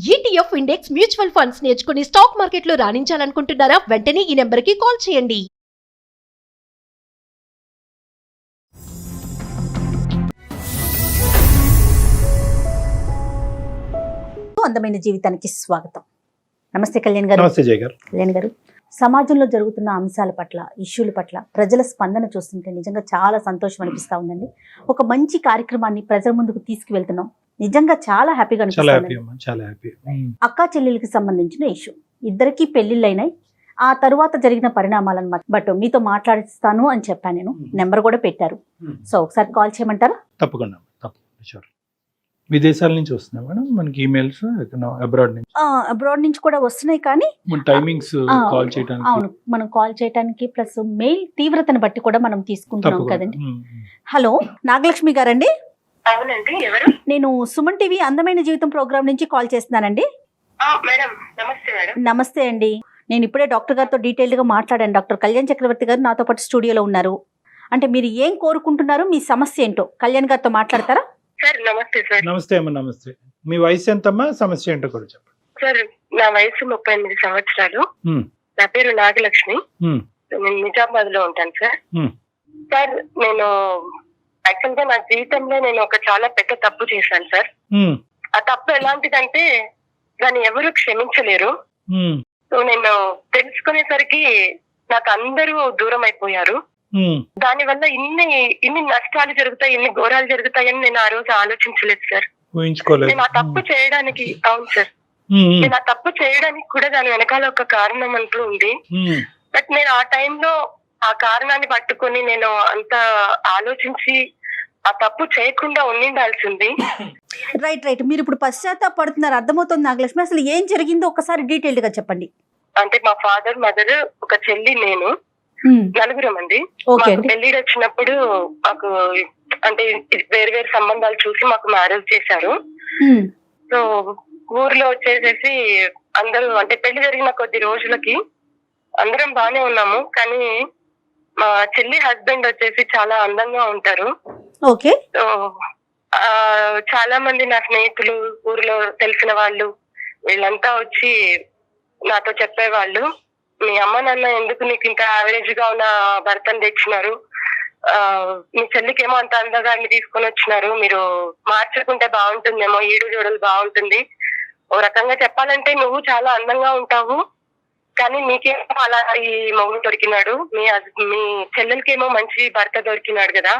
ETF index mutual funds నేర్చుకుని stock మార్కెట్లో రాణించాలనుకుంటున్నారా? వెంటనే ఈ నెంబర్కి కాల్ చేయండి. అందమైన జీవితానికి స్వాగతం. నమస్తే కళ్యాణ్ గారు. నమస్తే జయ గారు. కళ్యాణ్ గారు, సమాజంలో జరుగుతున్న అంశాల పట్ల, ఇష్యూల పట్ల ప్రజల స్పందన చూస్తుంటే నిజంగా చాలా సంతోషం అనిపిస్తా ఉందండి. ఒక మంచి కార్యక్రమాన్ని ప్రజల ముందుకు తీసుకువెళ్తున్నాం. నిజంగా చాలా హ్యాపీగా అనిపిస్తుంది. అక్కా చెల్లెలకి సంబంధించిన ఇష్యూ, ఇద్దరికి పెళ్లిళ్ళైనాయి. ఆ తరువాత జరిగిన పరిణామాలన్నమాట. బట్ మీతో మాట్లాడిస్తాను అని చెప్పాను నేను. నెంబర్ కూడా పెట్టారు. సో ఒకసారి కాల్ చేయమంటారా? తప్పకుండా షూర్. విదేశాల నుంచి వస్తున్నాయి మేడం మనకి ఈమెయిల్స్, అబ్రాడ్ నుంచి. అబ్రాడ్ నుంచి కూడా వస్తున్నాయి, కానీ టైమింగ్స్ కాల్ చేయడానికి. అవును, మనం కాల్ చేయడానికి ప్లస్ మెయిల్ తీవ్రతను బట్టి కూడా మనం తీసుకుంటున్నాం కదండి. హలో, నాగలక్ష్మి గారండి? అవునండి, ఎవరు? నేను సుమన్ టీవీ అందమైన జీవితం ప్రోగ్రామ్ నుంచి కాల్ చేస్తున్నానండి. మేడం నమస్తే. మేడం నమస్తే అండి. నేను ఇప్పుడే డాక్టర్ గారితో డీటెయిల్డ్ గా మాట్లాడాను. డాక్టర్ కళ్యాణ్ చక్రవర్తి గారు నాతో పాటు స్టూడియోలో ఉన్నారు. అంటే మీరు ఏం కోరుకుంటున్నారు, మీ సమస్య ఏంటో కళ్యాణ్ గారితో మాట్లాడతారా? సార్ నమస్తే. సార్ నమస్తే అమ్మా. నమస్తే. మీ వయసు ఎంతమ్మా, సమస్య ఏంటో కూడా చెప్పండి. సార్ నా వయసు 38 సంవత్సరాలు. నా పేరు నాగలక్ష్మి. నేను నిజామాబాద్ లో ఉంటాను సార్. సార్ నేను యాక్చువల్ గా నా జీవితంలో నేను ఒక చాలా పెద్ద తప్పు చేశాను సార్. ఆ తప్పు ఎలాంటిదంటే దాన్ని ఎవరు క్షమించలేరు. సో నేను తెలుసుకునేసరికి నాకు అందరూ దూరం అయిపోయారు. దాని వల్ల ఇన్ని నష్టాలు జరుగుతాయి, ఇన్ని ఘోరాలు జరుగుతాయని నేను ఆ రోజు ఆలోచించలేదు సార్. నేను ఆ తప్పు చేయడానికి, అవును సార్, నేను ఆ తప్పు చేయడానికి కూడా దాని వెనకాల ఒక కారణం అంటూ ఉంది. బట్ నేను ఆ టైంలో ఆ కారణాన్ని పట్టుకొని నేను అంత ఆలోచించి ఆ తప్పు చేయకుండా ఉండాల్సింది. రైట్. మీరు ఇప్పుడు పశ్చాత్తాపడుతున్నారు, అర్థమవుతుంది నాగలక్ష్మి. అసలు ఏం జరిగిందో ఒకసారి డీటెయిల్డ్ గా చెప్పండి. అంటే మా ఫాదర్, మదర్, ఒక చెల్లి, నేను, నలుగురం అండి. పెళ్లిడి వచ్చినప్పుడు మాకు అంటే వేరు వేరు సంబంధాలు చూసి మాకు మ్యారేజ్ చేశారు. సో ఊర్లో వచ్చేసేసి అందరూ అంటే పెళ్లి జరిగిన కొద్ది రోజులకి అందరం బానే ఉన్నాము. కానీ మా చెల్లి హస్బెండ్ వచ్చేసి చాలా అందంగా ఉంటారు. ఓకే. సో చాలా మంది నా స్నేహితులు, ఊర్లో తెలిసిన వాళ్ళు, వీళ్ళంతా వచ్చి నాతో చెప్పేవాళ్ళు, మీ అమ్మ నాన్న ఎందుకు నీకు ఇంత యావరేజ్ గా ఉన్న భర్తను తెచ్చినారు, మీ చెల్లికేమో అంత అందగాన్ని తీసుకొని వచ్చినారు, మీరు మార్చుకుంటే బాగుంటుందేమో, ఈడు జోడలు బాగుంటుంది. ఓ రకంగా చెప్పాలంటే నువ్వు చాలా అందంగా ఉంటావు, కానీ నీకేమో అలా ఈ మొగుడు దొరికినాడు, మీ చెల్లెలకేమో మంచి భర్త దొరికినాడు కదా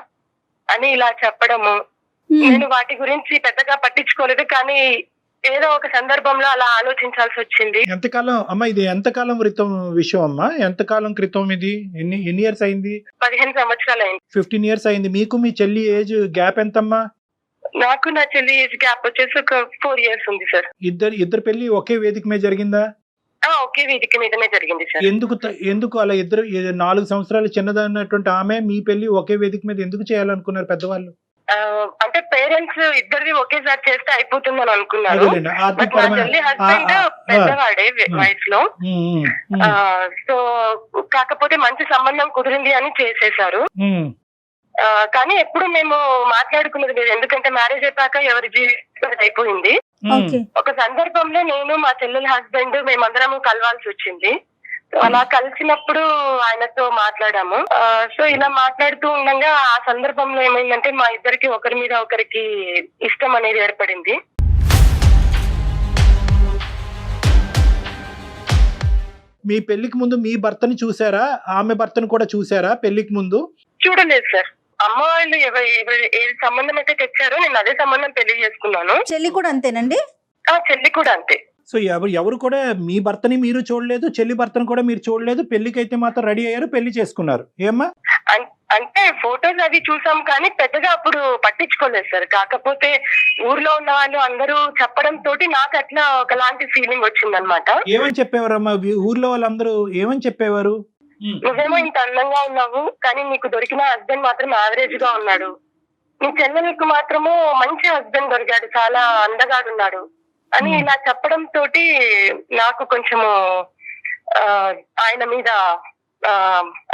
అని ఇలా చెప్పడము. నేను వాటి గురించి పెద్దగా పట్టించుకోలేదు, కానీ ఏదో ఒక సందర్భంలో అలా ఆలోచించాల్సి వచ్చింది. ఎంతకాలం అమ్మా ఇది, ఎంతకాలం క్రితం విషయం అమ్మా? ఎంతకాలం క్రితం ఇది? ఎన్ని ఇయర్స్ అయింది? 15 సంవత్సరాలు అయింది. 15 ఇయర్స్ అయింది. మీకు మీ చెల్లి ఏజ్ గ్యాప్ ఎంతమ్మా? నాకు నా చెల్లి ఏజ్ గ్యాప్ వచ్చేసి ఒక 4 years ఉంది సార్. ఇద్దరు పెళ్లి ఒకే వేదిక మీద జరిగిందా? ఒకే వేదిక మీదనే జరిగింది సార్. ఎందుకు అలా 4 సంవత్సరాలు చిన్నదన్నటువంటి ఆమె మీ పెళ్లి ఒకే వేదిక మీద ఎందుకు చేయాలనుకున్నారు పెద్దవాళ్ళు? అంటే పేరెంట్స్ ఇద్దరిది ఒకేసారి చేస్తే అయిపోతుందని అనుకున్నారు. బట్ నా చెల్లి హస్బెండ్ పెద్దవాడే వయసులో. సో కాకపోతే మంచి సంబంధం కుదిరింది అని చేసేసారు. కానీ ఎప్పుడు మేము మాట్లాడుకున్నది లేదు, ఎందుకంటే మ్యారేజ్ అయిపోయాక ఎవరి జీవితం అయిపోయింది. ఒక సందర్భంలో నేను, మా చెల్లెల హస్బెండ్, మేమందరం కలవాల్సి వచ్చింది. అలా కలిసినప్పుడు ఆయనతో మాట్లాడాము. సో ఇలా మాట్లాడుతూ ఉండగా ఆ సందర్భంలో ఏమైందంటే మా ఇద్దరికి ఒకరి మీద ఒకరికి ఇష్టం అనేది ఏర్పడింది. మీ పెళ్లికి ముందు మీ భర్తని చూసారా, ఆమె భర్తను కూడా చూసారా పెళ్లికి ముందు? చూడలేదు సార్. అమ్మ వాళ్ళు ఏ సంబంధం అయితే తెచ్చారో నేను అదే సంబంధం పెళ్లి చేసుకున్నాను. చెల్లి కూడా అంతేనండి? చెల్లి కూడా అంతే. సో ఎవరు కూడా మీ భర్తని మీరు చూడలేదు, చెల్లి భర్తను కూడా మీరు చూడలేదు, పెళ్లికి అయితే మాత్రం రెడీ అయ్యారు, పెళ్లి చేసుకున్నారు. ఏమ్మా? అంటే ఫోటోస్ అవి చూసాం, కానీ పెద్దగా అప్పుడు పట్టించుకోలేదు సార్. కాకపోతే ఊర్లో ఉన్న వాళ్ళు అందరూ చెప్పడం తోటి నాకు అట్లా ఒకలాంటి ఫీలింగ్ వచ్చిందనమాట. ఏమని చెప్పేవారమ్మా ఊర్లో వాళ్ళందరూ? ఏమని చెప్పేవారు? నువ్వేమో ఇంత అందంగా ఉన్నావు, కానీ నీకు దొరికిన హస్బెండ్ మాత్రం యావరేజ్ గా ఉన్నాడు, నీ చెల్లెలకు మాత్రము మంచి హస్బెండ్ దొరికాడు, చాలా అందగాడున్నాడు అని ఇలా చెప్పడం తోటి నాకు కొంచెము ఆయన మీద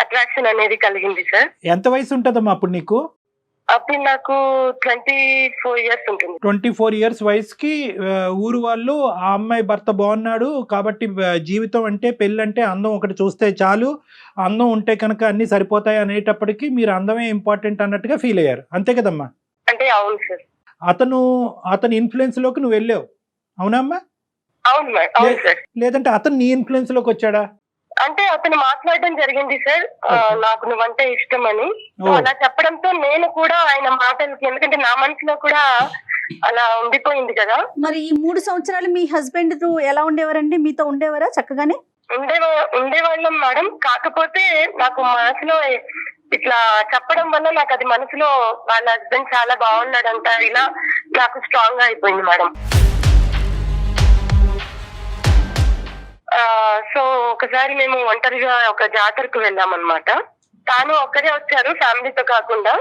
అట్రాక్షన్ అనేది కలిగింది సార్. ఎంత వయసు ఉంటదమ్మా అప్పుడు నీకు? అప్పుడు నాకు 24 years ఉంటుంది. 24 years వయసుకి ఊరు వాళ్ళు ఆ అమ్మాయి భర్త బాగున్నాడు కాబట్టి జీవితం అంటే పెళ్ళి అంటే అందం ఒకటి చూస్తే చాలు, అందం ఉంటే కనుక అన్ని సరిపోతాయి అనేటప్పటికీ మీరు అందమే ఇంపార్టెంట్ అన్నట్టుగా ఫీల్ అయ్యారు, అంతే కదమ్మా? అంటే అవును సార్. అతని ఇన్ఫ్లుయెన్స్ లోకి నువ్వు వెళ్ళావు, అవునమ్మా? అవును సార్. లేదంటే అతను నీ ఇన్ఫ్లుయెన్స్ లోకి వచ్చాడా? అంటే అతను మాట్లాడడం జరిగింది సార్, నాకు నువ్వంటే ఇష్టం అని. అలా చెప్పడంతో నేను కూడా ఆయన మాటలకి, ఎందుకంటే నా మనసులో కూడా అలా ఉండిపోయింది కదా. మరి ఈ 3 సంవత్సరాలు మీ హస్బెండ్ తో ఎలా ఉండేవారండి? మీతో ఉండేవారా చక్కగానే? ఉండేవాళ్ళం మేడం. కాకపోతే నాకు మనసులో ఇట్లా చెప్పడం వల్ల నాకు అది మనసులో వాళ్ళ హస్బెండ్ చాలా బాగున్నాడంట, ఇలా నాకు స్ట్రాంగ్ గా అయిపోయింది మేడం. సో ఒకసారి మేము ఒంటరిగా ఒక జాతరకు వెళ్ళాం అన్నమాట. తాను ఒక్కరే వచ్చారు, ఫ్యామిలీతో కాకుండా.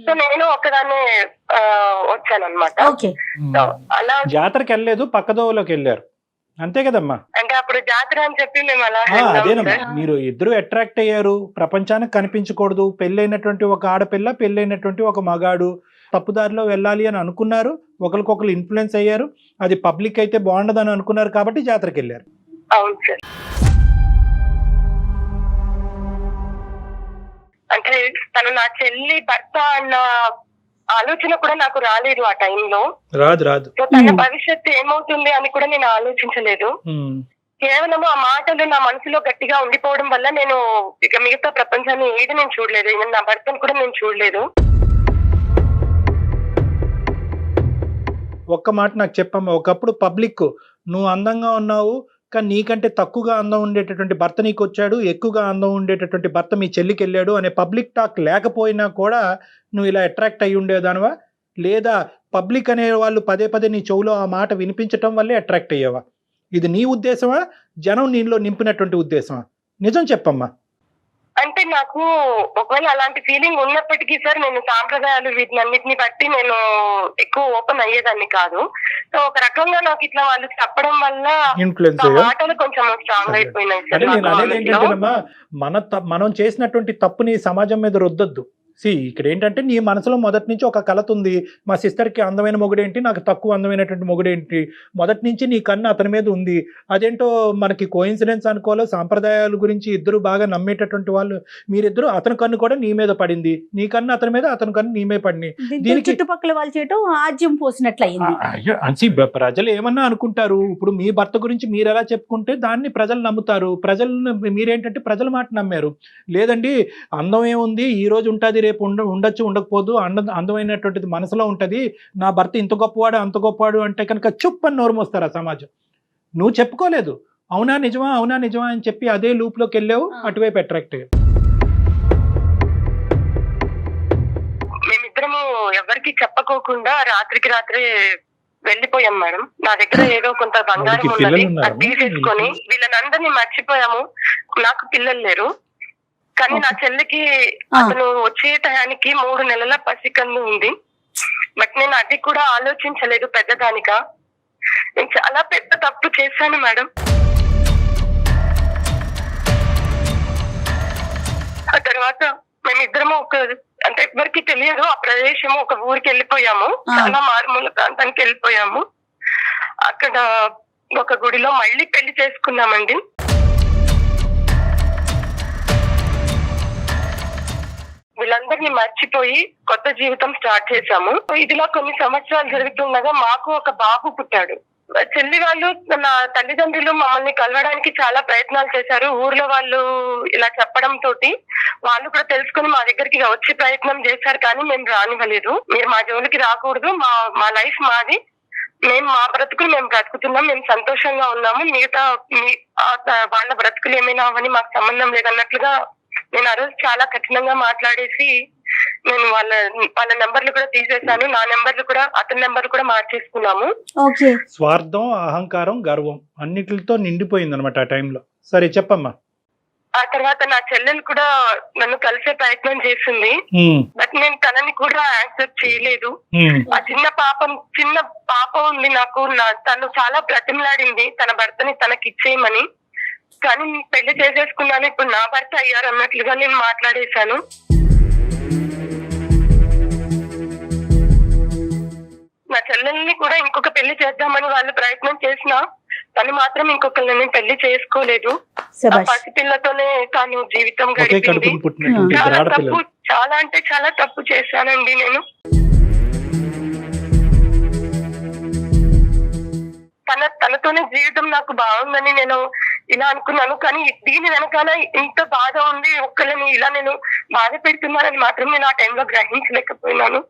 సో నేను ఒక్కదాన్నే వచ్చాను అనమాట. అలా జాతరకి వెళ్ళలేదు, పక్కదోవలోకి వెళ్ళారు, అంతే కదమ్మా? అంటే అప్పుడు జాతర అని చెప్పి మేము అలా అదేనమ్మా, మీరు ఇద్దరు అట్రాక్ట్ అయ్యారు, ప్రపంచానికి కనిపించకూడదు, పెళ్ళైనటువంటి ఒక ఆడపిల్ల, పెళ్ళైనటువంటి ఒక మగాడు తప్పుదారిలో వెళ్ళాలి అని అనుకున్నారు, ఒకరికొకరు ఇన్ఫ్లుయెన్స్ అయ్యారు, అది పబ్లిక్ అయితే బాగుండదని అనుకున్నారు కాబట్టి జాతరకి వెళ్ళారు. అవును సార్. అంటే తను నా చెల్లి భర్త అన్న ఆలోచన కూడా నాకు రాలేదు ఆ టైంలో. రాదు. తన భవిష్యత్తు ఏమవుతుంది అని కూడా నేను ఆలోచించలేదు. కేవలం ఆ మాటలు నా మనసులో గట్టిగా ఉండిపోవడం వల్ల నేను ఇక మిగతా ప్రపంచాన్ని ఏది నేను చూడలేదు, నా భర్తను కూడా నేను చూడలేదు. ఒక్క మాట నాకు చెప్పమ్మా, ఒకప్పుడు పబ్లిక్ నువ్వు అందంగా ఉన్నావు కానీ నీకంటే తక్కువగా అందం ఉండేటటువంటి భర్త నీకు వచ్చాడు, ఎక్కువగా అందం ఉండేటటువంటి భర్త మీ చెల్లికి వెళ్ళాడు అనే పబ్లిక్ టాక్ లేకపోయినా కూడా నువ్వు ఇలా అట్రాక్ట్ అయ్యి ఉండేదానివా? లేదా పబ్లిక్ అనే వాళ్ళు పదే పదే నీ చెవులో ఆ మాట వినిపించటం వల్లే అట్రాక్ట్ అయ్యావా? ఇది నీ ఉద్దేశమా, జనం నీలో నింపినటువంటి ఉద్దేశమా? నిజం చెప్పమ్మా. అంటే నాకు ఒకవేళ అలాంటి ఫీలింగ్ ఉన్నప్పటికీ సార్, నేను సాంప్రదాయాలు వీటినన్నిటిని బట్టి నేను ఎక్కువ ఓపెన్ అయ్యేదాన్ని కాదు. సో ఒక రకంగా నాకు ఇట్లా వాళ్ళు చెప్పడం వల్ల మాటలు కొంచెం స్ట్రాంగ్ అయిపోయినాయి సార్. మనం చేసినటువంటి తప్పుని సమాజం మీద రుద్దొద్దు. ఇక్కడ ఏంటంటే నీ మనసులో మొదటి నుంచి ఒక కలత ఉంది, మా సిస్టర్కి అందమైన మొగుడేంటి, నాకు తక్కువ అందమైనటువంటి మొగుడేంటి, మొదటి నుంచి నీ కన్ను అతని మీద ఉంది. అదేంటో మనకి కోఇన్సిడెన్స్ అనుకోవాలో, సాంప్రదాయాల గురించి ఇద్దరు బాగా నమ్మేటటువంటి వాళ్ళు మీరిద్దరు, అతని కన్ను కూడా నీ మీద పడింది, నీ కన్ను అతని మీద, అతని కన్ను నీ మీద పడింది. దీనికి చుట్టుపక్కల వాళ్ళు చేయటం ఆజ్యం పోసినట్లయింది. ప్రజలు ఏమన్నా అనుకుంటారు, ఇప్పుడు మీ భర్త గురించి మీరు ఎలా చెప్పుకుంటే దాన్ని ప్రజలు నమ్ముతారు. ప్రజలను మీరేంటంటే ప్రజల మాట నమ్మారు. లేదండి అందం ఏముంది, ఈ రోజు ఉంటుంది, రేపు ఉండొచ్చు, ఉండకపోదు, అందమైనటువంటిది మనసులో ఉంటది, నా భర్త ఇంత గొప్పవాడు అంత గొప్పవాడు అంటే కనుక చుప్పని నోరు మోస్తారు ఆ సమాజం. నువ్వు చెప్పుకోలేదు, అవునా నిజమా అని చెప్పి అదే లూప్ లోకి వెళ్ళావు, అటువైపు అట్రాక్ట్ అయ్యావు. మేమిద్దరము ఎవరికి చెప్పకోకుండా రాత్రికి రాత్రే వెళ్ళిపోయాం మేడం. నా దగ్గర ఏదో కొంత బంగారం ఉన్నది, అది తీసేసుకొని వీళ్ళనందరినీ మర్చిపోయాము. నాకు పిల్లలు లేరు, కానీ నా చెల్లికి అతను వచ్చే టయానికి 3 నెలల పసికందు ఉంది. బట్ నేను అది కూడా ఆలోచించలేదు పెద్దదానిగా. నేను చాలా పెద్ద తప్పు చేశాను మేడం. ఆ తర్వాత మేమిద్దరము అంటే ఎవరికి తెలియదు ఆ ప్రదేశము, ఒక ఊరికి వెళ్ళిపోయాము, చాలా మారుమూల ప్రాంతానికి వెళ్ళిపోయాము. అక్కడ ఒక గుడిలో మళ్ళీ పెళ్లి చేసుకున్నామండి. వీళ్ళందరినీ మర్చిపోయి కొత్త జీవితం స్టార్ట్ చేశాము. ఇదిలా కొన్ని సంవత్సరాలు జరుగుతుండగా మాకు ఒక బాబు పుట్టాడు. చెల్లి వాళ్ళు, నా తల్లిదండ్రులు మమ్మల్ని కలవడానికి చాలా ప్రయత్నాలు చేశారు. ఊర్లో వాళ్ళు ఇలా చెప్పడం తోటి వాళ్ళు కూడా తెలుసుకుని మా దగ్గరికి వచ్చే ప్రయత్నం చేశారు, కానీ మేము రానివ్వలేదు. మీరు మా జోలికి రాకూడదు, మా లైఫ్ మాది, మేము మా బ్రతుకులు మేము బ్రతుకుతున్నాం, మేము సంతోషంగా ఉన్నాము, మిగతా వాళ్ళ బ్రతుకులు ఏమైనా అవని మాకు సంబంధం లేదన్నట్లుగా నేను ఆ రోజు చాలా కఠినంగా మాట్లాడేసి నేను వాళ్ళ నెంబర్లు కూడా తీసేశాను. నా నెంబర్లు కూడా, అతని నెంబర్లు కూడా మార్చేసుకున్నాము. స్వార్థం, అహంకారం, గర్వం అన్నిటితో నిండిపోయింది అనమాట ఆ టైంలో. సరే చెప్పమ్మా. ఆ తర్వాత నా చెల్లెలు కూడా నన్ను కలిసే ప్రయత్నం చేసింది, బట్ నేను తనని కూడా యాక్సెప్ట్ చేయలేదు. ఆ చిన్న పాప ఉంది నాకు, తను చాలా బ్రతిమలాడింది తన భర్తని తనకి ఇచ్చేయమని. కానీ పెళ్లి చేసేసుకున్నాను, ఇప్పుడు నా భర్త అయ్యారు అన్నట్లుగా నేను మాట్లాడేశాను. నా చెల్లెల్ని కూడా ఇంకొక పెళ్లి చేద్దామని వాళ్ళు ప్రయత్నం చేసినా తను మాత్రం ఇంకొకరిని పెళ్లి చేసుకోలేదు. ఆ శభాష్. పసిపిల్లతోనే తాను జీవితం ఒకే గడిపింది. కడుపుని పుట్టినటువంటి చాలా ఇద్దరు తప్పు, ఆడపిల్లలు. చాలా అంటే చాలా తప్పు చేశానండి నేను. తనతోనే జీవితం నాకు బాగుందని నేను ఇలా అనుకున్నాను. కానీ దీని వెనకాల ఇంత బాధ ఉంది, ఒక్కళ్ళని ఇలా నేను బాధ పెడుతున్నానని మాత్రం నేను ఆ టైంలో గ్రహించలేకపోయినాను.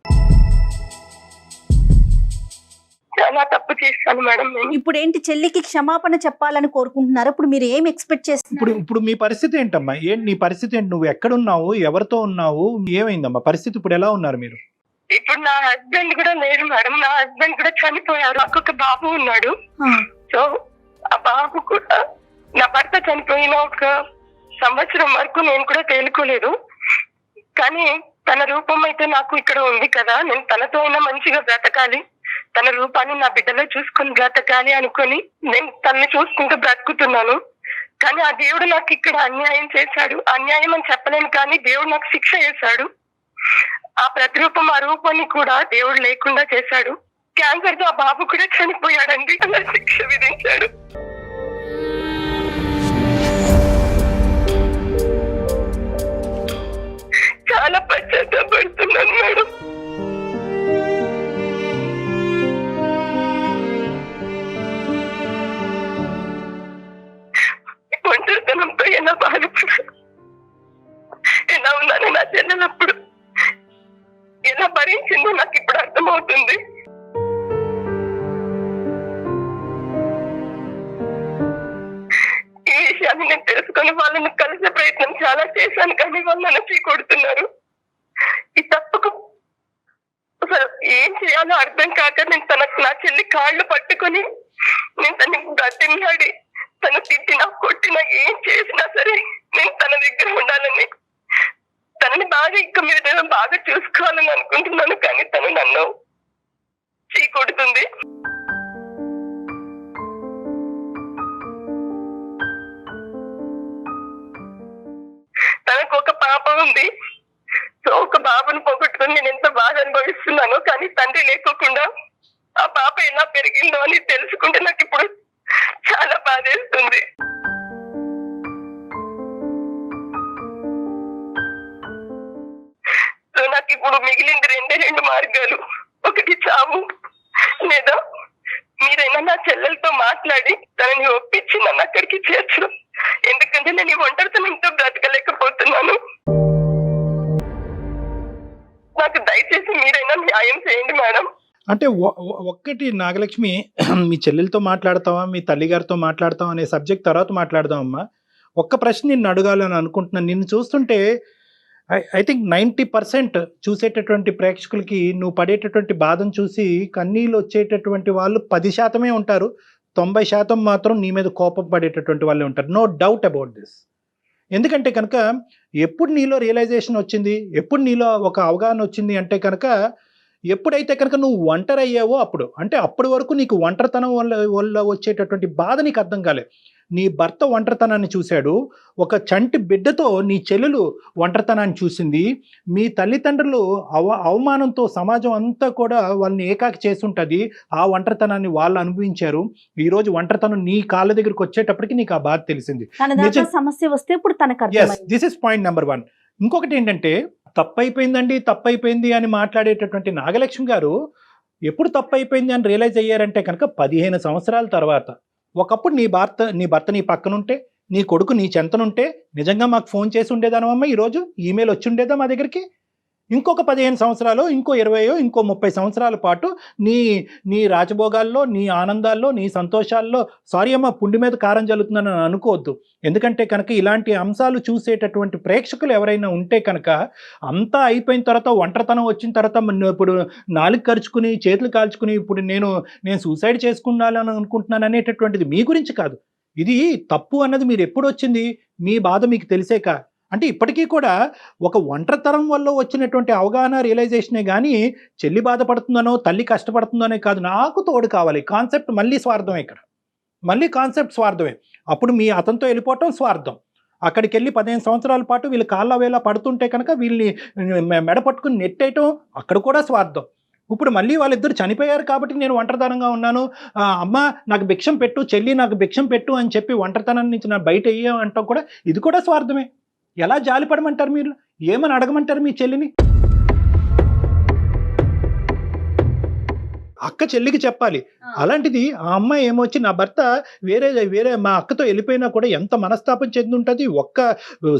చాలా తప్పు చేశాను మేడం నేను. ఇప్పుడు ఏంటి, చెల్లికి క్షమాపణ చెప్పాలని కోరుకుంటున్నారు? ఇప్పుడు మీరు ఏం ఎక్స్పెక్ట్ చేస్తున్నారు? ఇప్పుడు మీ పరిస్థితి ఏంటమ్మా? ఏంటి నీ పరిస్థితి ఏంటి? నువ్వు ఎక్కడున్నావు, ఎవరితో ఉన్నావు, ఏమైందమ్మా పరిస్థితి? ఇప్పుడు ఎలా ఉన్నారు మీరు? ఇప్పుడు నా హస్బెండ్ కూడా లేరు మేడం. నా హస్బెండ్ కూడా చనిపోయారు. నాకు ఒక బాబు ఉన్నాడు. సో ఆ బాబు కూడా, నా భర్త చనిపోయిన ఒక సంవత్సరం వరకు నేను కూడా తేలుకోలేదు. కానీ తన రూపం అయితే నాకు ఇక్కడ ఉంది కదా, నేను తనతో అయినా మంచిగా బ్రతకాలి, తన రూపాన్ని నా బిడ్డలో చూసుకొని బ్రతకాలి అనుకొని నేను తనని చూసుకుంటూ బ్రతుకుతున్నాను. కానీ ఆ దేవుడు నాకు ఇక్కడ అన్యాయం చేశాడు. అన్యాయం అని చెప్పలేను, కానీ దేవుడు నాకు శిక్ష చేశాడు. ఆ ప్రతిరూపం, ఆ రూపాన్ని కూడా దేవుడు లేకుండా చేశాడు. క్యాన్సర్ తో ఆ బాబు కూడా చనిపోయాడండి. అలా శిక్ష విధించాడు. చాలా పశ్చాత్తాపడుతున్నాను మేడం. ఒంటరితనంతో ఎలా బాధపడాలి, ఎలా ఉన్నాను నా చెల్లెలప్పుడు ఎలా భరించిందో నాకు ఇప్పుడు అర్థమవుతుంది. ఈ విషయాన్ని నేను తెలుసుకొని వాళ్ళని కలిసే ప్రయత్నం చాలా చేశాను, కానీ వాళ్ళు నన్ను చీకొడుతున్నారు. ఈ తప్పుకు అసలు ఏం చేయాలో అర్థం కాక నేను నా చెల్లి కాళ్ళు పట్టుకొని నేను తనని బ్రతిమలాడి, తను తిట్టినా కొట్టినా ఏం చేసినా సరే నేను తన దగ్గర ఉండాలని, తనని బాగా ఇక మీద బాగా చూసుకోవాలని అనుకుంటున్నాను. కానీ తను నన్ను చీకొడుతుంది. తనకు ఒక పాప ఉంది. సో ఒక బాబుని పోగొట్టుకుని నేను ఎంత బాధ అనుభవిస్తున్నాను. కానీ తండ్రి లేకోకుండా ఆ పాప ఎలా పెరిగిందో అని తెలుసుకుంటే నాకు ఇప్పుడు చాలా బాధేస్తుంది. సో నాకు ఇప్పుడు మిగిలింది రెండు మార్గాలు. ఒకటి చావు, లేదా మీరైనా నా చెల్లెలతో మాట్లాడి తనని ఒప్పించి నన్ను అక్కడికి చేర్చడం. ఎందుకంటే నేను ఈ ఒంటరితనంతో బ్రతకలేకపోతున్నాను. నాకు దయచేసి మీరైనా న్యాయం చేయండి మేడం. అంటే ఒక్కటి నాగలక్ష్మి, మీ చెల్లెలతో మాట్లాడతావా, మీ తల్లిగారితో మాట్లాడతావా అనే సబ్జెక్ట్ తర్వాత మాట్లాడదామమ్మా. ఒక్క ప్రశ్న నిన్ను అడగాలని అనుకుంటున్నాను. నిన్ను చూస్తుంటే ఐ థింక్ 90% చూసేటటువంటి ప్రేక్షకులకి నువ్వు పడేటటువంటి బాధను చూసి కన్నీళ్ళు వచ్చేటటువంటి వాళ్ళు 10% ఉంటారు. 90% మాత్రం నీ మీద కోపం పడేటటువంటి వాళ్ళే ఉంటారు. No doubt about this. ఎందుకంటే కనుక ఎప్పుడు నీలో రియలైజేషన్ వచ్చింది, ఎప్పుడు నీలో ఒక అవగాహన వచ్చింది అంటే కనుక ఎప్పుడైతే కనుక నువ్వు ఒంటరి అయ్యావో అప్పుడు. అంటే అప్పటి వరకు నీకు ఒంటరితనం వల్ల వచ్చేటటువంటి బాధ నీకు అర్థం కాలే. నీ భర్త ఒంటరితనాన్ని చూశాడు, ఒక చంటి బిడ్డతో నీ చెల్లెలు ఒంటరితనాన్ని చూసింది, మీ తల్లిదండ్రులు అవమానంతో సమాజం అంతా కూడా వాళ్ళని ఏకాకి చేస్తుంటుంది, ఆ ఒంటరితనాన్ని వాళ్ళు అనుభవించారు. ఈరోజు ఒంటరితనం నీ కాళ్ళ దగ్గరికి వచ్చేటప్పటికి నీకు ఆ బాధ తెలిసింది. సమస్య వస్తే ఇప్పుడు తనకు దిస్ ఇస్ పాయింట్ నెంబర్ 1. ఇంకొకటి ఏంటంటే, తప్పైపోయింది అని మాట్లాడేటటువంటి నాగలక్ష్మి గారు ఎప్పుడు తప్పైపోయింది అని రియలైజ్ అయ్యారంటే కనుక 15 సంవత్సరాల తర్వాత. ఒకప్పుడు నీ భర్త నీ పక్కనుంటే, నీ కొడుకు నీ చెంతనుంటే నిజంగా మాకు ఫోన్ చేసి ఉండేదానమ్మా, ఈరోజు ఈమెయిల్ వచ్చి ఉండేదా మా దగ్గరికి. ఇంకొక 15 సంవత్సరాలు, ఇంకో 20, ఇంకో 30 సంవత్సరాల పాటు నీ రాజభోగాల్లో, నీ ఆనందాల్లో, నీ సంతోషాల్లో, సారీ అమ్మ పుండి మీద కారం జల్లుతుందని అనుకోవద్దు. ఎందుకంటే కనుక ఇలాంటి అంశాలు చూసేటటువంటి ప్రేక్షకులు ఎవరైనా ఉంటే కనుక అంతా అయిపోయిన తర్వాత, ఒంటరితనం వచ్చిన తర్వాత ఇప్పుడు నాలుగు ఖర్చుకుని చేతులు కాల్చుకుని ఇప్పుడు నేను సూసైడ్ చేసుకున్నాను అనుకుంటున్నాను అనేటటువంటిది మీ గురించి కాదు. ఇది తప్పు అన్నది మీరు ఎప్పుడు వచ్చింది, మీ బాధ మీకు తెలిసేక. అంటే ఇప్పటికీ కూడా ఒక ఒంటరితనం వల్ల వచ్చినటువంటి అవగాహన, రియలైజేషనే కానీ చెల్లి బాధపడుతుందనో తల్లి కష్టపడుతుందనే కాదు, నాకు తోడు కావాలి కాన్సెప్ట్ మళ్ళీ స్వార్థమే. ఇక్కడ మళ్ళీ కాన్సెప్ట్ స్వార్థమే. అప్పుడు మీ అతనితో వెళ్ళిపోవటం స్వార్థం. అక్కడికి వెళ్ళి 15 సంవత్సరాల పాటు వీళ్ళు కాళ్ళ వేళ పడుతుంటే కనుక వీళ్ళని మెడ పట్టుకుని నెట్టేయటం అక్కడ కూడా స్వార్థం. ఇప్పుడు మళ్ళీ వాళ్ళిద్దరు చనిపోయారు కాబట్టి నేను ఒంటరితనంగా ఉన్నాను, అమ్మ నాకు భిక్షం పెట్టు, చెల్లి నాకు భిక్షం పెట్టు అని చెప్పి ఒంటరితనం నుంచి నా బయట అంటాం కూడా ఇది కూడా స్వార్థమే. ఎలా జాలిపడమంటారు మీరు? ఏమని అడగమంటారు మీ చెల్లిని? అక్క చెల్లికి చెప్పాలి. అలాంటిది ఆ అమ్మాయి ఏమొచ్చి నా భర్త వేరే మా అక్కతో వెళ్ళిపోయినా కూడా ఎంత మనస్తాపం చెంది ఉంటుంది.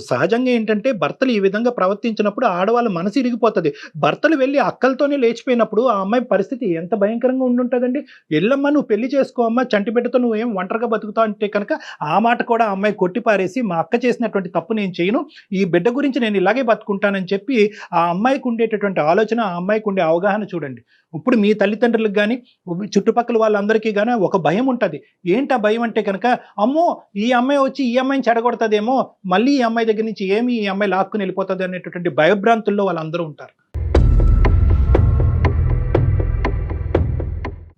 సహజంగా ఏంటంటే భర్తలు ఈ విధంగా ప్రవర్తించినప్పుడు ఆడవాళ్ళ మనసు ఇరిగిపోతుంది. భర్తలు వెళ్ళి అక్కలతోనే లేచిపోయినప్పుడు ఆ అమ్మాయి పరిస్థితి ఎంత భయంకరంగా ఉండుంటుందండి. వెళ్ళమ్మా నువ్వు పెళ్లి చేసుకో అమ్మా, చంటి బిడ్డతో నువ్వు ఏం ఒంటరిగా బతుకుతావు అంటే కనుక ఆ మాట కూడా ఆ అమ్మాయి కొట్టిపారేసి మా అక్క చేసినటువంటి తప్పు నేను చేయను, ఈ బిడ్డ గురించి నేను ఇలాగే బతుకుంటానని చెప్పి ఆ అమ్మాయికి ఉండేటటువంటి ఆలోచన, ఆ అమ్మాయికి ఉండే అవగాహన చూడండి. ఇప్పుడు మీ తల్లిదండ్రులకు కానీ చుట్టుపక్కల వాళ్ళందరికీ కానీ ఒక భయం ఉంటుంది. ఏంటి ఆ భయం అంటే కనుక, అమ్మో ఈ అమ్మాయి వచ్చి ఈ అమ్మాయిని చెడగొడుతుందేమో, మళ్ళీ ఈ అమ్మాయి దగ్గర నుంచి ఏమి ఈ అమ్మాయి లాక్కుని వెళ్ళిపోతుంది అనేటటువంటి భయభ్రాంతుల్లో వాళ్ళందరూ ఉంటారు.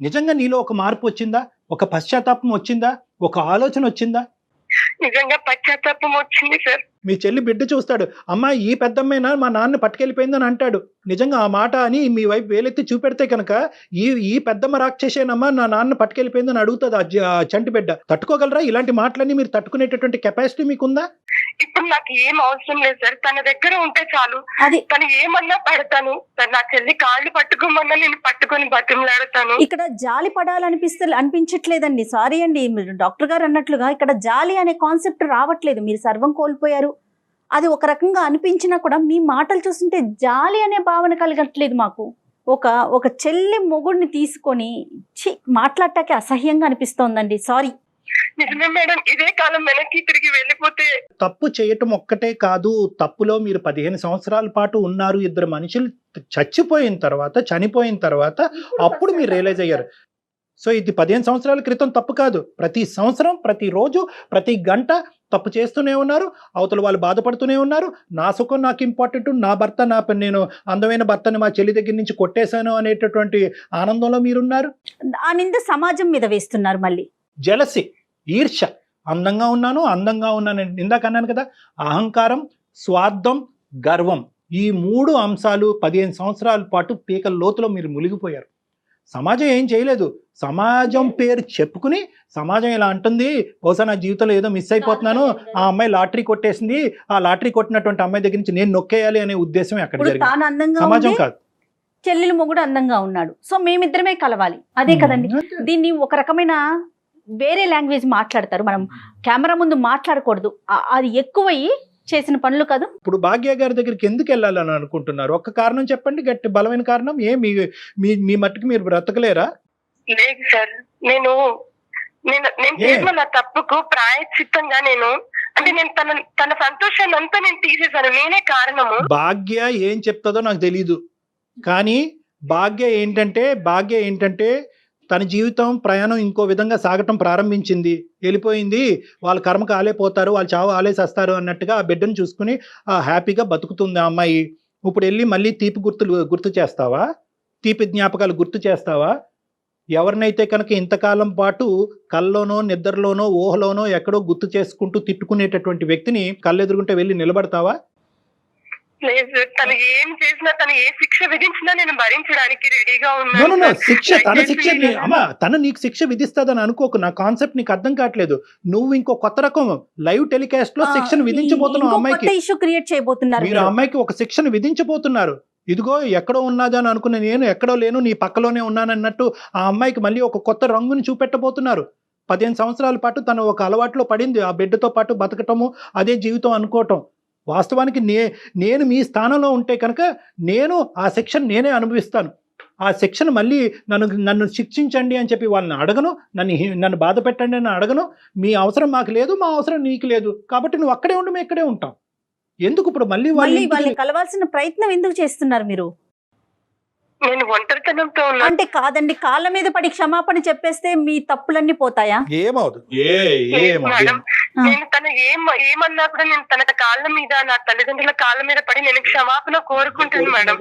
నిజంగా నీలో ఒక మార్పు వచ్చిందా? ఒక పశ్చాత్తాపం వచ్చిందా? ఒక ఆలోచన వచ్చిందా? నిజంగా పశ్చాత్తాపం వచ్చింది సార్. మీ చెల్లి బిడ్డ చూస్తాడు, అమ్మా ఈ పెద్దమ్మైనా మా నాన్న పట్టుకెళ్ళిపోయిందని అంటాడు. నిజంగా ఆ మాట అని మీ వైపు వేలెత్తి చూపెడితే కనుక ఈ పెద్దమ్మ రాక్షసేనమ్మా నా నాన్న పట్టుకెళ్ళిపోయిందని అడుగుతుంది ఆ చంటి బిడ్డ. తట్టుకోగలరా? ఇలాంటి మాటలన్నీ మీరు తట్టుకునేటటువంటి కెపాసిటీ మీకుందా? ఇప్పుడు నాకు ఏం అవసరం లేదు సార్, తన దగ్గర ఉంటే చాలు. తను ఏమన్నా పడతాను సార్, నా చెల్లి కాళ్ళు పట్టుకోమన్నా నేను పట్టుకొని బతిమలాడతాను. ఇక్కడ జాలి అనిపించట్లేదండి. సారీ అండి, మీరు డాక్టర్ గారు అన్నట్లుగా ఇక్కడ జాలి అనే కాన్సెప్ట్ రావట్లేదు. మీరు సర్వం కోల్పోయారు, అది ఒక రకంగా అనిపించినా కూడా మీ మాటలు చూస్తుంటే జాలి అనే భావన కలగట్లేదు మాకు. ఒక చెల్లి మొగుడిని తీసుకొని మాట్లాడటానికి అసహ్యంగా అనిపిస్తోందండి. సారీ. నిజమే మేడం, ఇదే కాలం వెనక్కి తిరిగి వెళ్ళిపోతే. తప్పు చేయటం ఒక్కటే కాదు, తప్పులో మీరు 15 సంవత్సరాల పాటు ఉన్నారు. ఇద్దరు మనుషులు చనిపోయిన తర్వాత అప్పుడు మీరు రియలైజ్ అయ్యారు. సో ఇది 15 సంవత్సరాల క్రితం తప్పు కాదు. ప్రతి సంవత్సరం, ప్రతిరోజు, ప్రతి గంట తప్పు చేస్తూనే ఉన్నారు. అవతల వాళ్ళు బాధపడుతూనే ఉన్నారు. నా సుఖం నాకు ఇంపార్టెంట్, నా భర్త నేను అందమైన భర్తని మా చెల్లి దగ్గర నుంచి కొట్టేశాను అనేటటువంటి ఆనందంలో మీరున్నారు. ఆ నింద సమాజం మీద వేస్తున్నారు. మళ్ళీ జెలసీ, ఈర్ష్య. అందంగా ఉన్నాను ఇందాక అన్నాను కదా, అహంకారం, స్వార్థం, గర్వం, ఈ 3 అంశాలు 15 సంవత్సరాల పాటు పీకల లోతులో మీరు మునిగిపోయారు. సమాజం ఏం చేయలేదు. సమాజం పేరు చెప్పుకుని సమాజం ఇలా అంటుంది, బహుశా నా జీవితంలో ఏదో మిస్ అయిపోతున్నాను, ఆ అమ్మాయి లాటరీ కొట్టేసింది, ఆ లాటరీ కొట్టినటువంటి అమ్మాయి దగ్గర నుంచి నేను నొక్కేయాలి అనే ఉద్దేశం అక్కడ జరిగింది. సమాజం కాదు. చెల్లెలు మొగుడు అందంగా ఉన్నాడు, సో మేమిద్దరమే కలవాలి, అదే కదండి. దీన్ని ఒక రకమైన వేరే లాంగ్వేజ్ మాట్లాడతారు, మనం కెమెరా ముందు మాట్లాడకూడదు, అది ఎక్కువయ్యి చేసిన పనులు కాదు. ఇప్పుడు భాగ్య గారి దగ్గరికి ఎందుకు వెళ్ళాలని అనుకుంటున్నారు? ఒక్క కారణం చెప్పండి, గట్టి బలమైన కారణం. మీ మట్టుకు మీరు బ్రతకలేరా? లేదు సార్, నేను చేసిన నా తప్పుకు ప్రాయశ్చిత్తంగా నేను తన సంతోషాన్ని అంతా నేను తీసేశాను, నేనే కారణము. భాగ్య ఏం చెప్తుందో నాకు తెలీదు, కానీ భాగ్య ఏంటంటే తన జీవితం ప్రయాణం ఇంకో విధంగా సాగటం ప్రారంభించింది, వెళ్ళిపోయింది, వాళ్ళ కర్మకు ఆలే పోతారు, వాళ్ళు చావు ఆలేసేస్తారు అన్నట్టుగా ఆ బిడ్డను చూసుకుని హ్యాపీగా బతుకుతుంది ఆ అమ్మాయి. ఇప్పుడు వెళ్ళి మళ్ళీ తీపి గుర్తు చేస్తావా? తీపి జ్ఞాపకాలు గుర్తు చేస్తావా? ఎవరినైతే కనుక ఇంతకాలం పాటు కల్లోనో, నిద్రలోనో, ఊహలోనో ఎక్కడో గుర్తు చేసుకుంటూ తిట్టుకునేటటువంటి వ్యక్తిని కళ్ళెదురుగుంటే వెళ్ళి నిలబడతావా? లేదు, తను ఏం చేసినా, తను ఏ శిక్ష విధించినా నేను భరించడానికి రెడీగా ఉన్నాను. తను నీకు శిక్ష విధిస్తాదని అనుకోకు. నా కాన్సెప్ట్ నీకు అర్థం కావట్లేదు. నువ్వు ఇంకో కొత్త రకం లైవ్ టెలికాస్ట్ లో శిక్షను విధించబోతున్నావు అమ్మాయికి. ఇష్యూ క్రియేట్ చేయబోతున్నారు మీరు. అమ్మాయికి ఒక శిక్షను విధించబోతున్నారు. ఇదిగో ఎక్కడో ఉన్నదని అనుకున్న నేను ఎక్కడో లేను, నీ పక్కలోనే ఉన్నానన్నట్టు ఆ అమ్మాయికి మళ్ళీ ఒక కొత్త రంగుని చూపెట్టబోతున్నారు. 15 సంవత్సరాల పాటు తను ఒక అలవాట్లో పడింది, ఆ బిడ్డతో పాటు బతకటము, అదే జీవితం అనుకోవటం. వాస్తవానికి నేను మీ స్థానంలో ఉంటే కనుక నేను ఆ శిక్షను నేనే అనుభవిస్తాను. ఆ శిక్షను మళ్ళీ నన్ను శిక్షించండి అని చెప్పి వాళ్ళని అడగను, నన్ను బాధ పెట్టండి అని అడగను. మీ అవసరం మాకు లేదు, మా అవసరం నీకు లేదు, కాబట్టి నువ్వు అక్కడే ఉండి మేము ఇక్కడే ఉంటాం. ఎందుకు ఇప్పుడు మళ్ళీ వాళ్ళని కలవాల్సిన ప్రయత్నం ఎందుకు చేస్తున్నారు మీరు? నేను ఒంటరితనంతో ఉన్నా. అంటే కాదండి, కాళ్ళ మీద పడి క్షమాపణ చెప్పేస్తే మీ తప్పులన్నీ పోతాయా? ఏమవుదు. నేను తను ఏమన్నా కూడా నేను తన కాళ్ళ మీద, నా తల్లిదండ్రుల కాళ్ళ మీద పడి నేను క్షమాపణ కోరుకుంటాను మేడం.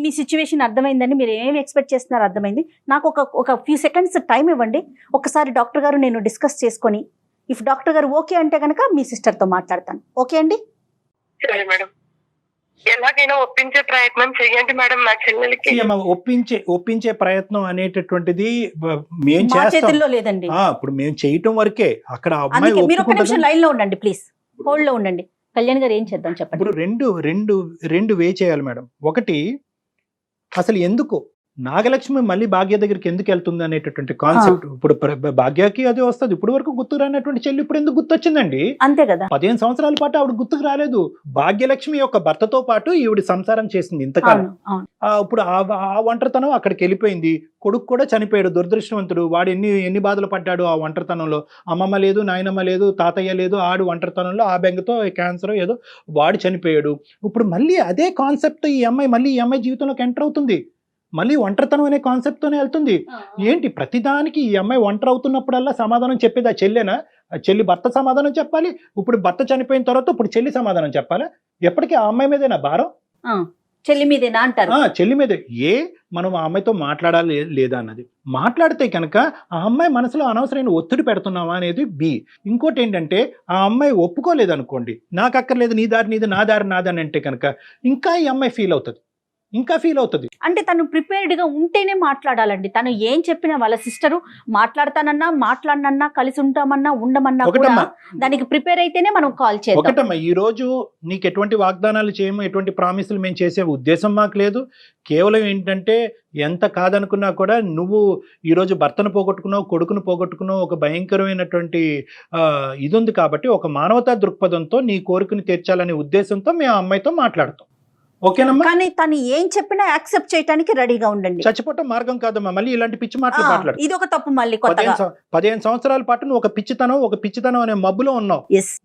మీ సిచ్యువేషన్ అర్థమైందండి, మీరు ఏమి ఎక్స్పెక్ట్ చేస్తున్నారు అర్థమైంది. నాకు ఒక ఫ్యూ సెకండ్స్ టైం ఇవ్వండి. ఒకసారి డాక్టర్ గారు నేను డిస్కస్ చేసుకొని, ఇఫ్ డాక్టర్ గారు ఓకే అంటే కనుక మీ సిస్టర్తో మాట్లాడతాను. ఓకే అండి? సరే మేడం. ఎలాగైనా ఒప్పించే ప్రయత్నం చెయ్యండి మేడం నా చెల్లెలకి. అమ్మ, ఒప్పించే ప్రయత్నం అనేటటువంటిది మేం మా చేస్తాం. చేతుల్లో లేదండి. ఇప్పుడు మేము చేయటం వరకే. అక్కడ ఆ అమ్మాయి అందుకే మీరు ఒక ఒప్పుకుంటుందా? నిమిషం లైన్ లో ఉండండి ప్లీజ్, హోల్డ్ లో ఉండండి. కళ్యాణ్ గారు ఏం చేద్దాం చెప్పండి. ఇప్పుడు రెండు వే చేయాలి మేడం. ఒకటి, అసలు ఎందుకు నాగలక్ష్మి మళ్ళీ భాగ్య దగ్గరికి ఎందుకు వెళ్తుంది అనేటటువంటి కాన్సెప్ట్. ఇప్పుడు భాగ్యకి అదే వస్తుంది. ఇప్పుడు వరకు గుర్తుకు రానటువంటి చెల్లి ఇప్పుడు ఎందుకు గుర్తొచ్చిందండి? అంతే కదా. 15 సంవత్సరాల పాటు ఆవిడ గుర్తుకు రాలేదు. భాగ్యలక్ష్మి యొక్క భర్తతో పాటు ఈవిడ సంసారం చేసింది ఇంతకాలం. అవును. ఇప్పుడు ఆ ఒంటరితనం అక్కడికి వెళ్ళిపోయింది. కొడుకు కూడా చనిపోయాడు, దురదృష్టవంతుడు. వాడు ఎన్ని బాధలు పడ్డాడు ఆ ఒంటరితనంలో. అమ్మమ్మ లేదు, నాయనమ్మ లేదు, తాతయ్య లేదు. ఆడు ఒంటరితనంలో ఆ బెంగతో క్యాన్సర్ ఏదో వాడు చనిపోయాడు. ఇప్పుడు మళ్ళీ అదే కాన్సెప్ట్ ఈ అమ్మాయి జీవితంలోకి ఎంటర్ అవుతుంది. మళ్ళీ ఒంటరితనం అనే కాన్సెప్ట్ తోనే వెళ్తుంది. ఏంటి ప్రతిదానికి ఈ అమ్మాయి ఒంటరి అవుతున్నప్పుడల్లా సమాధానం చెప్పేది ఆ చెల్లెనా? ఆ చెల్లి భర్త సమాధానం చెప్పాలి. ఇప్పుడు భర్త చనిపోయిన తర్వాత ఇప్పుడు చెల్లి సమాధానం చెప్పాలా? ఎప్పటికీ ఆ అమ్మాయి మీదేనా భారం? చెల్లి మీదేనా అంటారు. చెల్లి మీదే. మనం ఆ అమ్మాయితో మాట్లాడాలి లేదా అన్నది. మాట్లాడితే కనుక ఆ అమ్మాయి మనసులో అనవసరమైన ఒత్తిడి పెడుతున్నావా అనేది బి. ఇంకోటి ఏంటంటే ఆ అమ్మాయి ఒప్పుకోలేదు అనుకోండి, నాకు అక్కర్లేదు, నీ దారి నీది, నా దారి నాదని అంటే కనుక ఇంకా ఈ అమ్మాయి ఫీల్ అవుతుంది. అంటే తను ప్రిపేర్డ్ గా ఉంటేనే మాట్లాడాలండి. తను ఏం చెప్పినా వాళ్ళ సిస్టరు మాట్లాడనన్నా కలిసి ఉంటామన్నా ఉండమన్నా కూడా దానికి ప్రిపేర్ అయితేనే మనం కాల్ చేద్దాం. ఒకటమ్మా, ఈ రోజు నీకు ఎటువంటి వాగ్దానాలు చేయము, ఎటువంటి ప్రామిసులు మేము చేసే ఉద్దేశం మాకు లేదు. కేవలం ఏంటంటే ఎంత కాదనుకున్నా కూడా నువ్వు ఈరోజు భర్తను పోగొట్టుకున్నావు, కొడుకును పోగొట్టుకున్నావు, ఒక భయంకరమైనటువంటి ఇది ఉంది కాబట్టి ఒక మానవతా దృక్పథంతో నీ కోరికను తీర్చాలనే ఉద్దేశంతో మేము ఆ అమ్మాయితో మాట్లాడతాం. ఓకేనమ్మా? కానీ తను ఏం చెప్పినా యాక్సెప్ట్ చేయడానికి రెడీగా ఉండండి. చచ్చిపోవటం మార్గం కాదమ్మా. మళ్ళీ ఇలాంటి పిచ్చి మాటలు మాట్లాడు. ఇది ఒక తప్పు. మళ్ళీ కొత్తగా 15 సంవత్సరాల పాటు నువ్వు ఒక పిచ్చితనం అనే మబ్బులో ఉన్నావు.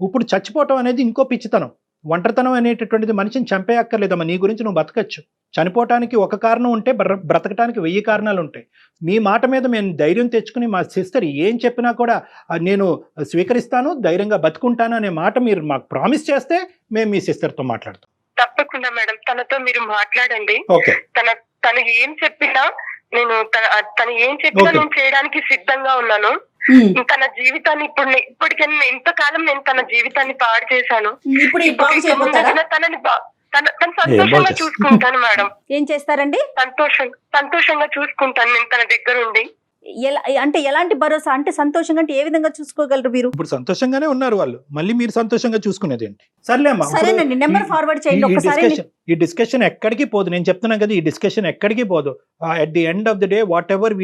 ఇప్పుడు చచ్చిపోవటం అనేది ఇంకో పిచ్చితనం. ఒంటరితనం అనేటటువంటిది మనిషిని చంపేయక్కర్లేదమ్మా. నీ గురించి నువ్వు బతకచ్చు. చనిపోవటానికి ఒక కారణం ఉంటే బ్రతకటానికి 1000 కారణాలు ఉంటాయి. మీ మాట మీద మేము ధైర్యం తెచ్చుకుని మా సిస్టర్ ఏం చెప్పినా కూడా నేను స్వీకరిస్తాను, ధైర్యంగా బతుకుంటాను అనే మాట మీరు మాకు ప్రామిస్ చేస్తే మేము మీ సిస్టర్తో మాట్లాడతాం. తప్పకుండా మేడం, తనతో మీరు మాట్లాడండి. తను ఏం చెప్పినా నేను నేను చేయడానికి సిద్ధంగా ఉన్నాను. తన జీవితాన్ని ఇప్పటికైనా ఇంతకాలం నేను తన జీవితాన్ని పాడు చేశాను. తనని తను సంతోషంగా చూసుకుంటాను మేడం. ఏం చేస్తారండి? సంతోషంగా చూసుకుంటాను నేను తన దగ్గర ఉండి. అంటే ఎలాంటి భరోసా? అంటే సంతోషంగా అంటే ఏ విధంగా చూసుకోగలరు మీరు? ఇప్పుడు సంతోషంగానే ఉన్నారు వాళ్ళు, మళ్ళీ మీరు సంతోషంగా చూసుకునేది ఏంటి? సర్లేమ్మా, సరేనండి, నెంబర్ ఫార్వర్డ్ చేయండి ఒకసారి. ఈ డిస్కషన్ ఎక్కడికి పోదు. నేను చెప్తున్నాను కదా, ఈ డిస్కషన్ ఎక్కడికి పోదు. At the end of the day what ever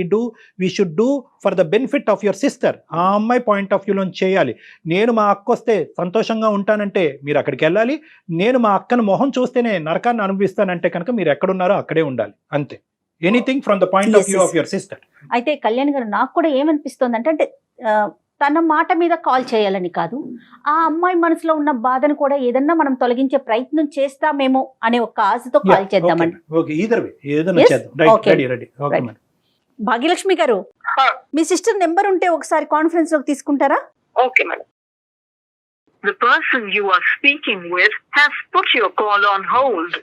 we should do for the benefit of your sister. ఆ అమ్మాయి పాయింట్ ఆఫ్ వ్యూలో చేయాలి. నేను మా అక్క వస్తే సంతోషంగా ఉంటానంటే మీరు అక్కడికి వెళ్ళాలి. నేను మా అక్కను మొహం చూస్తేనే నరకాన్ని అనుభవిస్తానంటే కనుక మీరు ఎక్కడున్నారో అక్కడే ఉండాలి. అంతే. Anything from the point of view of your sister. అయితే కళ్యాణ్ గారు, నాకు కూడా ఏమనిపిస్తుంది అంటే తన మాట మీద కాల్ చేయాలని కాదు, ఆ అమ్మాయి మనసులో ఉన్న బాధను కూడా ఏదన్నా మనం తొలగించే ప్రయత్నం చేస్తామేమో అనే ఒక ఆశతో కాల్ చేద్దామండి. భాగ్యలక్ష్మి గారు, మీ సిస్టర్ నెంబర్ ఉంటే ఒకసారి కాన్ఫరెన్స్ లోకి తీసుకుంటారా? Okay madam. The person you are speaking with has put your call on hold.